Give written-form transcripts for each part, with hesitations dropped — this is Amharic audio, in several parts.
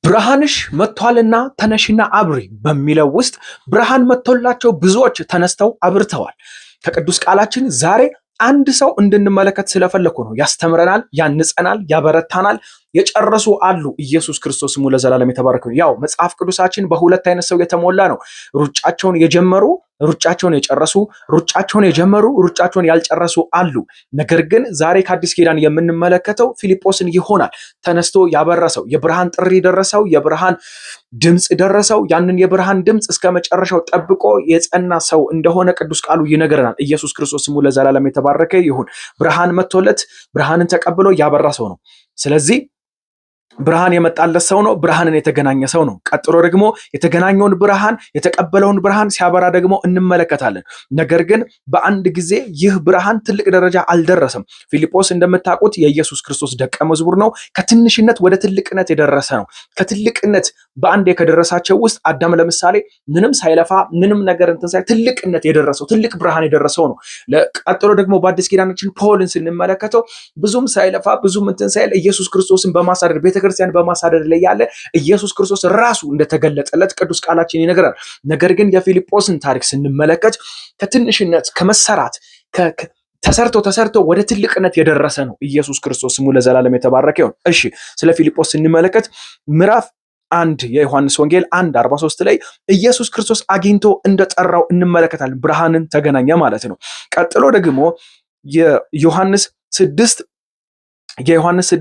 ብርሃንሽ መጥቷልና ተነሽና አብሪ በሚለው ውስጥ ብርሃን መጥቶላቸው ብዙዎች ተነስተው አብርተዋል። ከቅዱስ ቃላችን ዛሬ አንድ ሰው እንድንመለከት ስለፈለኩ ነው። ያስተምረናል፣ ያንጸናል፣ ያበረታናል። የጨረሱ አሉ። ኢየሱስ ክርስቶስ ስሙ ለዘላለም የተባረከ። ያው መጽሐፍ ቅዱሳችን በሁለት አይነት ሰው የተሞላ ነው። ሩጫቸውን የጀመሩ፣ ሩጫቸውን የጨረሱ፣ ሩጫቸውን የጀመሩ፣ ሩጫቸውን ያልጨረሱ አሉ። ነገር ግን ዛሬ ከአዲስ ኪዳን የምንመለከተው ፊልጶስን ይሆናል። ተነስቶ ያበረሰው፣ የብርሃን ጥሪ ደረሰው፣ የብርሃን ድምፅ ደረሰው። ያንን የብርሃን ድምፅ እስከ መጨረሻው ጠብቆ የጸና ሰው እንደሆነ ቅዱስ ቃሉ ይነግረናል። ኢየሱስ ክርስቶስ ስሙ ለዘላለም የተባረከ ይሁን። ብርሃን መጥቶለት ብርሃንን ተቀብሎ ያበራ ሰው ነው። ስለዚህ ብርሃን የመጣለት ሰው ነው። ብርሃንን የተገናኘ ሰው ነው። ቀጥሎ ደግሞ የተገናኘውን ብርሃን የተቀበለውን ብርሃን ሲያበራ ደግሞ እንመለከታለን። ነገር ግን በአንድ ጊዜ ይህ ብርሃን ትልቅ ደረጃ አልደረሰም። ፊልጶስ እንደምታውቁት የኢየሱስ ክርስቶስ ደቀ መዝሙር ነው። ከትንሽነት ወደ ትልቅነት የደረሰ ነው። ከትልቅነት በአንዴ ከደረሳቸው ውስጥ አዳም ለምሳሌ ምንም ሳይለፋ ምንም ነገር እንትን ሳይል ትልቅነት የደረሰው ትልቅ ብርሃን የደረሰው ነው። ቀጥሎ ደግሞ በአዲስ ኪዳናችን ፖልን ስንመለከተው ብዙም ሳይለፋ ብዙም እንትን ሳይል ኢየሱስ ክርስቶስን በማሳደድ ቤተክርስቲያን በማሳደድ ላይ ያለ ኢየሱስ ክርስቶስ ራሱ እንደተገለጠለት ቅዱስ ቃላችን ይነግራል። ነገር ግን የፊልጶስን ታሪክ ስንመለከት ከትንሽነት ከመሰራት ተሰርቶ ወደ ትልቅነት የደረሰ ነው። ኢየሱስ ክርስቶስ ስሙ ለዘላለም የተባረከ ይሁን። እሺ፣ ስለ ፊልጶስ ስንመለከት ምዕራፍ 1 የዮሐንስ ወንጌል 1:43 ላይ ኢየሱስ ክርስቶስ አግኝቶ እንደጠራው እንመለከታለን። ብርሃንን ተገናኘ ማለት ነው። ቀጥሎ ደግሞ የዮሐንስ 6 ከ5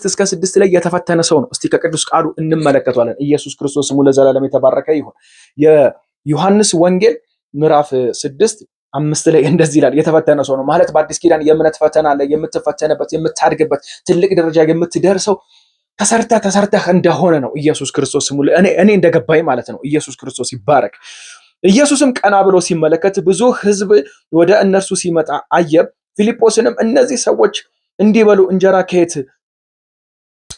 እስከ 6 ላይ የተፈተነ ሰው ነው። እስቲ ከቅዱስ ቃሉ እንመለከተዋለን። ኢየሱስ ክርስቶስ ስሙ ለዘላለም የተባረከ ይሁን። የዮሐንስ ወንጌል ምዕራፍ 6:5 ላይ እንደዚህ ይላል። የተፈተነ ሰው ነው ማለት በአዲስ ኪዳን የእምነት ፈተና ላይ የምትፈተነበት የምታድግበት ትልቅ ደረጃ የምትደርሰው ተሰርተህ እንደሆነ ነው። ኢየሱስ ክርስቶስ ስሙ እኔ እንደገባኝ ማለት ነው። ኢየሱስ ክርስቶስ ይባረክ። ኢየሱስም ቀና ብሎ ሲመለከት ብዙ ሕዝብ ወደ እነርሱ ሲመጣ አየ። ፊልጶስንም እነዚህ ሰዎች እንዲበሉ እንጀራ ከየት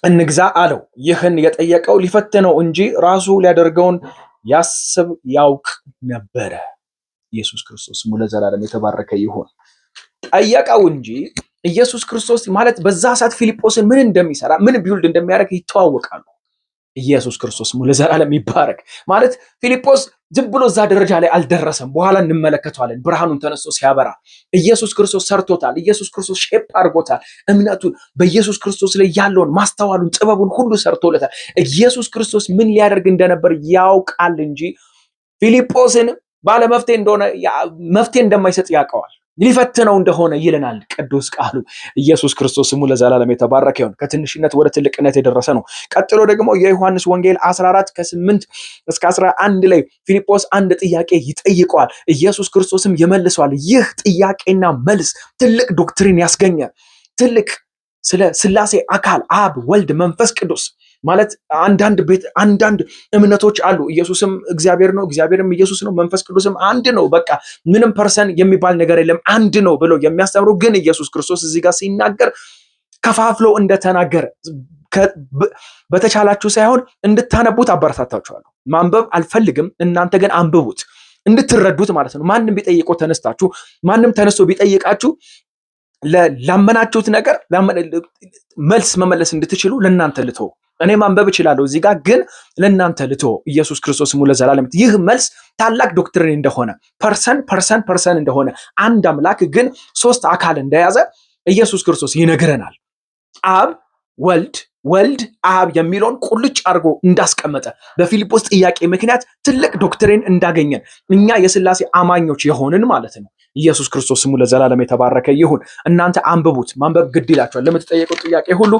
እንግዛ አለው። ይህን የጠየቀው ሊፈትነው እንጂ ራሱ ሊያደርገውን ያስብ ያውቅ ነበረ። ኢየሱስ ክርስቶስ ስሙ ለዘላለም የተባረከ ይሁን። ጠየቀው እንጂ ኢየሱስ ክርስቶስ ማለት በዛ ሰዓት ፊልጶስን ምን እንደሚሰራ ምን ቢውልድ እንደሚያደርግ ይተዋወቃሉ። ኢየሱስ ክርስቶስ ስሙ ለዘላለም ይባረክ። ማለት ፊልጶስ ዝም ብሎ እዛ ደረጃ ላይ አልደረሰም። በኋላ እንመለከተዋለን። ብርሃኑን ተነስቶ ሲያበራ ኢየሱስ ክርስቶስ ሰርቶታል። ኢየሱስ ክርስቶስ ሼፕ አድርጎታል። እምነቱን በኢየሱስ ክርስቶስ ላይ ያለውን ማስተዋሉን ጥበቡን ሁሉ ሰርቶለታል። ኢየሱስ ክርስቶስ ምን ሊያደርግ እንደነበር ያውቃል እንጂ ፊልጶስን ባለመፍትሄ እንደሆነ መፍትሄ እንደማይሰጥ ያውቀዋል። ሊፈትነው እንደሆነ ይለናል ቅዱስ ቃሉ። ኢየሱስ ክርስቶስ ስሙ ለዘላለም የተባረከ ይሁን። ከትንሽነት ወደ ትልቅነት የደረሰ ነው። ቀጥሎ ደግሞ የዮሐንስ ወንጌል 14 ከ8 እስከ 11 ላይ ፊልጶስ አንድ ጥያቄ ይጠይቀዋል። ኢየሱስ ክርስቶስም ይመልሰዋል። ይህ ጥያቄና መልስ ትልቅ ዶክትሪን ያስገኘ ትልቅ ስለ ሥላሴ አካል አብ፣ ወልድ፣ መንፈስ ቅዱስ ማለት አንዳንድ እምነቶች አሉ። ኢየሱስም እግዚአብሔር ነው፣ እግዚአብሔርም ኢየሱስ ነው፣ መንፈስ ቅዱስም አንድ ነው፣ በቃ ምንም ፐርሰን የሚባል ነገር የለም አንድ ነው ብለው የሚያስተምሩ ግን ኢየሱስ ክርስቶስ እዚህ ጋር ሲናገር ከፋፍሎ እንደተናገረ በተቻላችሁ ሳይሆን እንድታነቡት አበረታታችኋለሁ። ማንበብ አልፈልግም፣ እናንተ ግን አንብቡት እንድትረዱት ማለት ነው። ማንም ቢጠይቀው ተነስታችሁ ማንም ተነስቶ ቢጠይቃችሁ ላመናችሁት ነገር መልስ መመለስ እንድትችሉ ለእናንተ ልተው። እኔ ማንበብ እችላለሁ እዚህ ጋር ግን ለእናንተ ልተው። ኢየሱስ ክርስቶስ ስሙ ለዘላለም። ይህ መልስ ታላቅ ዶክትሪን እንደሆነ ፐርሰን እንደሆነ አንድ አምላክ ግን 3 አካል እንደያዘ ኢየሱስ ክርስቶስ ይነግረናል። አብ ወልድ አብ የሚለውን ቁልጭ አድርጎ እንዳስቀመጠ በፊልጶስ ጥያቄ ምክንያት ትልቅ ዶክትሪን እንዳገኘን እኛ የሥላሴ አማኞች የሆንን ማለት ነው። ኢየሱስ ክርስቶስ ስሙ ለዘላለም የተባረከ ይሁን። እናንተ አንብቡት፣ ማንበብ ግድ ይላችኋል። ለምትጠየቁት ጥያቄ ሁሉ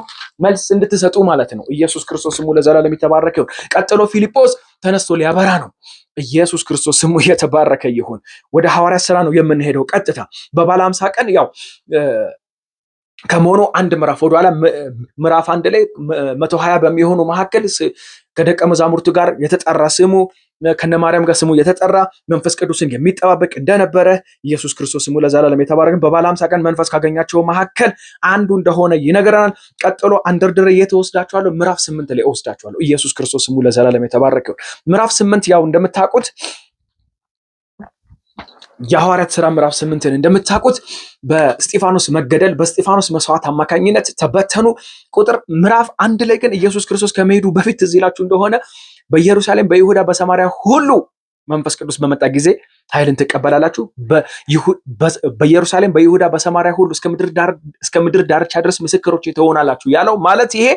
መልስ እንድትሰጡ ማለት ነው። ኢየሱስ ክርስቶስ ስሙ ለዘላለም የተባረከ ይሁን። ቀጥሎ ፊልጶስ ተነስቶ ሊያበራ ነው። ኢየሱስ ክርስቶስ ስሙ የተባረከ ይሁን። ወደ ሐዋርያት ሥራ ነው የምንሄደው ቀጥታ። በበዓለ ሃምሳ ቀን ያው ከመሆኑ አንድ ምዕራፍ ወደኋላ ምዕራፍ 1 ላይ 120 በሚሆኑ መካከል ከደቀ መዛሙርቱ ጋር የተጠራ ስሙ ከነማርያም ጋር ስሙ የተጠራ መንፈስ ቅዱስን የሚጠባበቅ እንደነበረ ኢየሱስ ክርስቶስ ስሙ ለዘላለም የተባረከ በበዓለ ሃምሳ ቀን መንፈስ ካገኛቸው መካከል አንዱ እንደሆነ ይነግረናል። ቀጥሎ አንደርድሬ የተወስዳቸዋለሁ ምዕራፍ 8 ላይ ወስዳቸዋለሁ። ኢየሱስ ክርስቶስ ስሙ ለዘላለም የተባረከ ምዕራፍ 8 ያው እንደምታውቁት የሐዋርያት ሥራ ምዕራፍ 8ን እንደምታውቁት በስጢፋኖስ መገደል በስጢፋኖስ መስዋዕት አማካኝነት ተበተኑ። ቁጥር ምዕራፍ 1 ላይ ግን ኢየሱስ ክርስቶስ ከመሄዱ በፊት ትዝ ይላችሁ እንደሆነ በኢየሩሳሌም በይሁዳ በሰማርያ ሁሉ መንፈስ ቅዱስ በመጣ ጊዜ ኃይልን ትቀበላላችሁ፣ በኢየሩሳሌም በይሁዳ በሰማርያ ሁሉ እስከ ምድር ዳርቻ ድረስ ምስክሮች ትሆናላችሁ ያለው ማለት ይሄ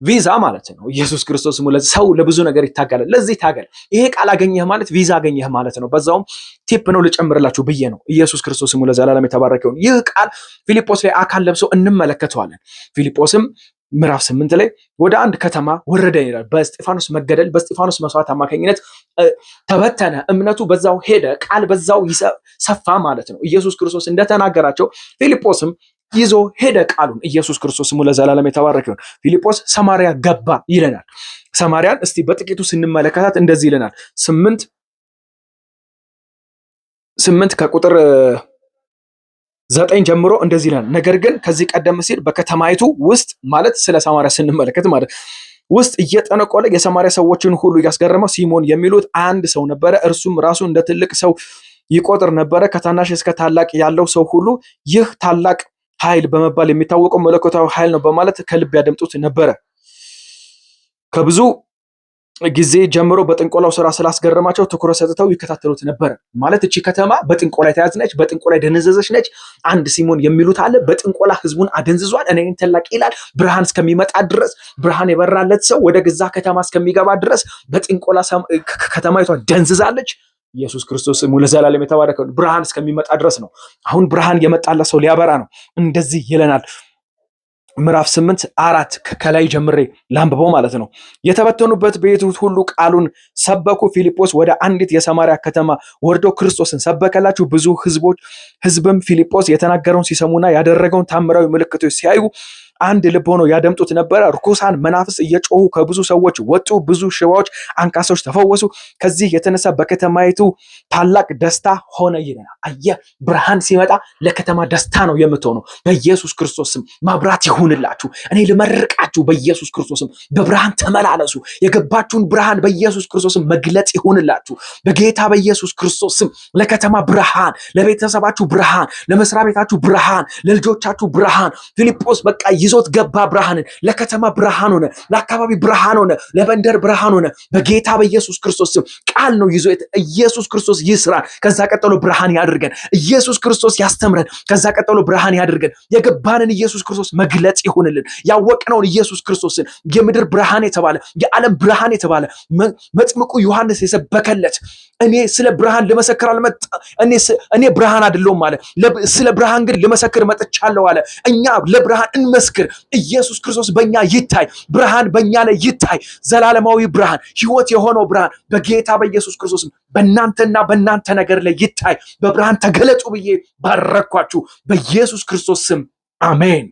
ቪዛ ማለት ነው። ኢየሱስ ክርስቶስ ሰው ለብዙ ነገር ይታገላል። ለዚህ ታገል። ይሄ ቃል አገኘህ ማለት ቪዛ አገኘህ ማለት ነው። በዛውም ቲፕ ነው ልጨምርላችሁ ብዬ ነው። ኢየሱስ ክርስቶስ ለዘላለም የተባረከ ይሁን። ይህ ቃል ፊልጶስ ላይ አካል ለብሶ እንመለከተዋለን። ፊልጶስም ምዕራፍ 8 ላይ ወደ አንድ ከተማ ወረደ ይላል። በስጢፋኖስ መገደል በስጢፋኖስ መስዋዕት አማካኝነት ተበተነ፣ እምነቱ በዛው ሄደ፣ ቃል በዛው ሰፋ ማለት ነው። ኢየሱስ ክርስቶስ እንደተናገራቸው ፊልጶስም ይዞ ሄደ ቃሉን። ኢየሱስ ክርስቶስ ለዘላለም የተባረከ ይሁን። ፊልጶስ ሰማርያ ገባ ይለናል። ሰማርያን እስቲ በጥቂቱ ስንመለከታት እንደዚህ ይለናል። 8 ከቁጥር 9 ጀምሮ እንደዚህ ይላል። ነገር ግን ከዚህ ቀደም ሲል በከተማይቱ ውስጥ ማለት ስለ ሰማርያ ስንመለከት ማለት ውስጥ እየጠነቆለ የሰማርያ ሰዎችን ሁሉ እያስገረመው ሲሞን የሚሉት አንድ ሰው ነበረ። እርሱም ራሱ እንደ ትልቅ ሰው ይቆጥር ነበረ። ከታናሽ እስከ ታላቅ ያለው ሰው ሁሉ ይህ ታላቅ ኃይል በመባል የሚታወቀው መለኮታዊ ኃይል ነው በማለት ከልብ ያደምጡት ነበረ። ከብዙ ጊዜ ጀምሮ በጥንቆላው ስራ ስላስገረማቸው ትኩረት ሰጥተው ይከታተሉት ነበረ። ማለት እቺ ከተማ በጥንቆላ የተያዘች ነች፣ በጥንቆላ የደነዘዘች ነች። አንድ ሲሞን የሚሉት አለ። በጥንቆላ ህዝቡን አደንዝዟል። እኔን ተላቅ ይላል። ብርሃን እስከሚመጣ ድረስ ብርሃን የበራለት ሰው ወደ ገዛ ከተማ እስከሚገባ ድረስ በጥንቆላ ከተማይቷ ደንዝዛለች። ኢየሱስ ክርስቶስ ለዘላለም የተባረከ ብርሃን እስከሚመጣ ድረስ ነው። አሁን ብርሃን የመጣለት ሰው ሊያበራ ነው። እንደዚህ ይለናል ምዕራፍ 8:4 ከላይ ጀምሬ ላንብበው ማለት ነው። የተበተኑበት ቤት ሁሉ ቃሉን ሰበኩ። ፊልጶስ ወደ አንዲት የሰማርያ ከተማ ወርዶ ክርስቶስን ሰበከላችሁ። ብዙ ህዝብም ፊልጶስ የተናገረውን ሲሰሙና ያደረገውን ታምራዊ ምልክቶች ሲያዩ አንድ ልብ ሆኖ ያደምጡት ነበረ። ርኩሳን መናፍስ እየጮሁ ከብዙ ሰዎች ወጡ። ብዙ ሽባዎች፣ አንካሶች ተፈወሱ። ከዚህ የተነሳ በከተማይቱ ታላቅ ደስታ ሆነ ይለናል። አየህ፣ ብርሃን ሲመጣ ለከተማ ደስታ ነው የምትሆነው። በኢየሱስ ክርስቶስ ስም ማብራት ይሁንላችሁ። እኔ ልመርቃችሁ በኢየሱስ ክርስቶስ ስም በብርሃን ተመላለሱ። የገባችሁን ብርሃን በኢየሱስ ክርስቶስ ስም መግለጽ ይሁንላችሁ። በጌታ በኢየሱስ ክርስቶስ ስም ለከተማ ብርሃን፣ ለቤተሰባችሁ ብርሃን፣ ለመስሪያ ቤታችሁ ብርሃን፣ ለልጆቻችሁ ብርሃን። ፊልጶስ በቃ ይዞት ገባ ብርሃንን። ለከተማ ብርሃን ሆነ፣ ለአካባቢ ብርሃን ሆነ፣ ለመንደር ብርሃን ሆነ። በጌታ በኢየሱስ ክርስቶስ ስም ቃል ነው ይዞ ኢየሱስ ክርስቶስ ይስራን። ከዛ ቀጥሎ ብርሃን ያድርገን። ኢየሱስ ክርስቶስ ያስተምረን። ከዛ ቀጥሎ ብርሃን ያድርገን። የገባንን ኢየሱስ ክርስቶስ መግለጽ ይሁንልን። ያወቅነውን ኢየሱስ ክርስቶስን የምድር ብርሃን የተባለ የዓለም ብርሃን የተባለ መጥምቁ ዮሐንስ የሰበከለት እኔ ስለ ብርሃን ልመሰክር አልመጣ እኔ ብርሃን አይደለሁም አለ። ስለ ብርሃን ግን ልመሰክር መጥቻለሁ አለ። እኛ ለብርሃን እንመስክር። ኢየሱስ ክርስቶስ በእኛ ይታይ፣ ብርሃን በእኛ ላይ ይታይ። ዘላለማዊ ብርሃን፣ ህይወት የሆነው ብርሃን በጌታ በኢየሱስ ክርስቶስ በእናንተና በእናንተ ነገር ላይ ይታይ። በብርሃን ተገለጡ ብዬ ባረኳችሁ በኢየሱስ ክርስቶስ ስም አሜን።